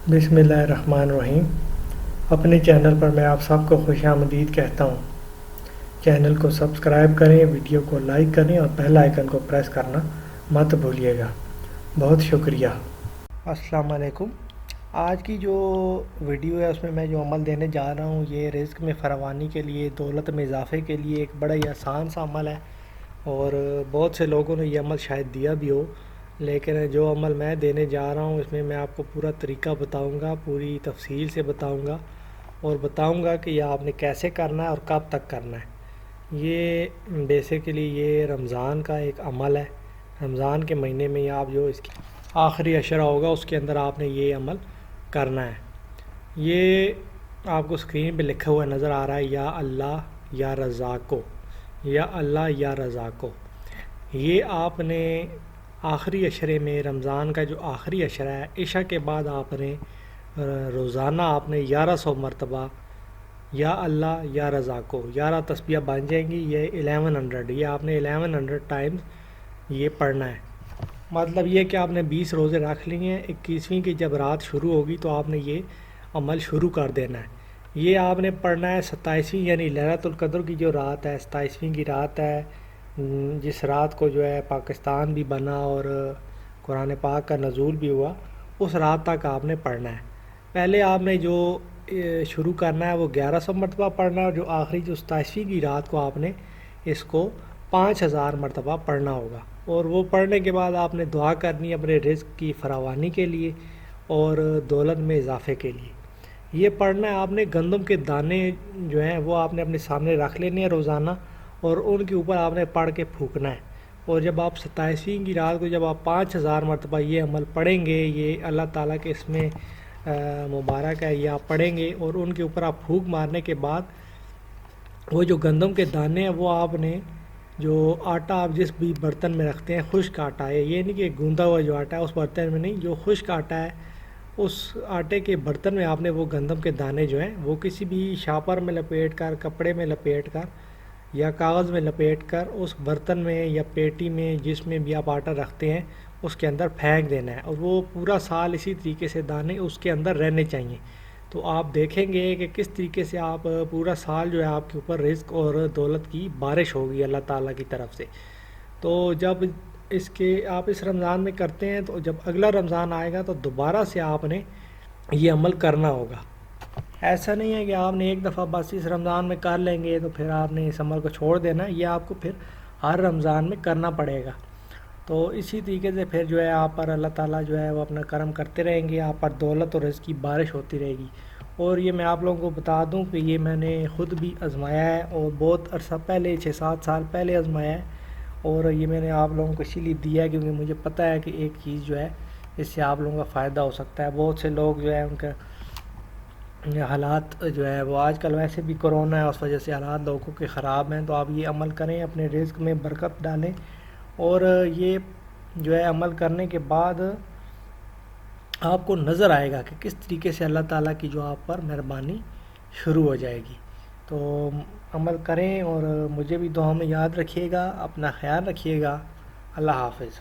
बिस्मिल्लाहिर्रहमानिर्रहीम। अपने चैनल पर मैं आप सबको खुश आमदीद कहता हूँ। चैनल को सब्सक्राइब करें, वीडियो को लाइक करें और बेल आइकन को प्रेस करना मत भूलिएगा। बहुत शुक्रिया। अस्सलाम वालेकुम। आज की जो वीडियो है उसमें मैं जो अमल देने जा रहा हूँ ये रिज़्क में फरावानी के लिए, दौलत में इजाफ़े के लिए एक बड़ा ही आसान सा अमल है और बहुत से लोगों ने ये अमल शायद दिया भी हो, लेकिन जो अमल मैं देने जा रहा हूँ इसमें मैं आपको पूरा तरीका बताऊँगा, पूरी तफसील से बताऊँगा और बताऊँगा कि यह आपने कैसे करना है और कब तक करना है। ये बेसिकली ये रमज़ान का एक अमल है। रमज़ान के महीने में आप जो इसकी आखिरी अशरा होगा उसके अंदर आपने ये अमल करना है। ये आपको स्क्रीन पे लिखा हुआ नज़र आ रहा है, या अल्लाह या रज़ाको, या अल्लाह या रज़ाको। ये आपने आखिरी अशरे में, रमज़ान का जो आखिरी अशरा है, इशा के बाद आपने रोज़ाना आपने 1100 मरतबा या अल्लाह या रज़ाको 11 तस्बीह बन जाएंगी। ये 1100, ये आपने 1100 टाइम्स ये पढ़ना है। मतलब ये कि आपने 20 रोज़े रख लिए हैं, 21वीं की जब रात शुरू होगी तो आपने ये अमल शुरू कर देना है। ये आपने पढ़ना है 27वीं यानी लैलतुल क़द्र की जो रात है, 27वीं की रात है, जिस रात को जो है पाकिस्तान भी बना और कुरान पाक का नज़ूल भी हुआ, उस रात तक आपने पढ़ना है। पहले आपने जो शुरू करना है वो 1100 मरतबा पढ़ना है और जो आखिरी जो 27वीं की रात को आपने इसको 5000 मरतबा पढ़ना होगा। और वो पढ़ने के बाद आपने दुआ करनी है अपने रिज़्क की फरावानी के लिए और दौलत में इजाफ़े के लिए। ये पढ़ना है आपने। गंदम के दाने जो हैं वो आपने अपने सामने रख लेने हैं रोज़ाना और उनके ऊपर आपने पढ़ के फूकना है। और जब आप 27वीं की रात को जब आप 5000 मरतबा ये अमल पढ़ेंगे, ये अल्लाह ताला के इसमें मुबारक है, ये आप पढ़ेंगे और उनके ऊपर आप फूंक मारने के बाद वो जो गंदम के दाने हैं वो आपने जो आटा आप जिस भी बर्तन में रखते हैं, खुश्क आटा है, ये नहीं कि गूंदा हुआ जो आटा है उस बर्तन में नहीं, जो खुश्क आटा है उस आटे के बर्तन में आपने वो गंदम के दाने जो हैं वो किसी भी शापर में लपेट कर, कपड़े में लपेट कर या कागज़ में लपेट कर उस बर्तन में या पेटी में जिसमें भी आप आटा रखते हैं उसके अंदर फेंक देना है। और वो पूरा साल इसी तरीके से दाने उसके अंदर रहने चाहिए। तो आप देखेंगे कि किस तरीके से आप पूरा साल जो है आपके ऊपर रिज़्क और दौलत की बारिश होगी अल्लाह ताला की तरफ से। तो जब इसके आप इस रमज़ान में करते हैं तो जब अगला रमज़ान आएगा तो दोबारा से आपने ये अमल करना होगा। ऐसा नहीं है कि आपने एक दफ़ा बस इस रमज़ान में कर लेंगे तो फिर आपने इस अमल को छोड़ देना। ये आपको फिर हर रमज़ान में करना पड़ेगा। तो इसी तरीके से फिर जो है आप पर अल्लाह ताला जो है वो अपना करम करते रहेंगे, आप पर दौलत और रिज़्क की बारिश होती रहेगी। और ये मैं आप लोगों को बता दूं कि ये मैंने ख़ुद भी आजमाया है और बहुत अरसा पहले, 6-7 साल पहले आजमाया है। और ये मैंने आप लोगों को इसीलिए दिया है क्योंकि मुझे पता है कि एक चीज़ जो है इससे आप लोगों का फ़ायदा हो सकता है। बहुत से लोग जो है उनका हालात जो है वो आजकल वैसे भी कोरोना है, उस वजह से हालात लोगों के ख़राब हैं। तो आप ये अमल करें, अपने रिज़्क में बरकत डालें और ये जो है अमल करने के बाद आपको नज़र आएगा कि किस तरीके से अल्लाह ताला की जो आप पर मेहरबानी शुरू हो जाएगी। तो अमल करें और मुझे भी दुआ में याद रखिएगा। अपना ख्याल रखिएगा। अल्लाह हाफ़िज़।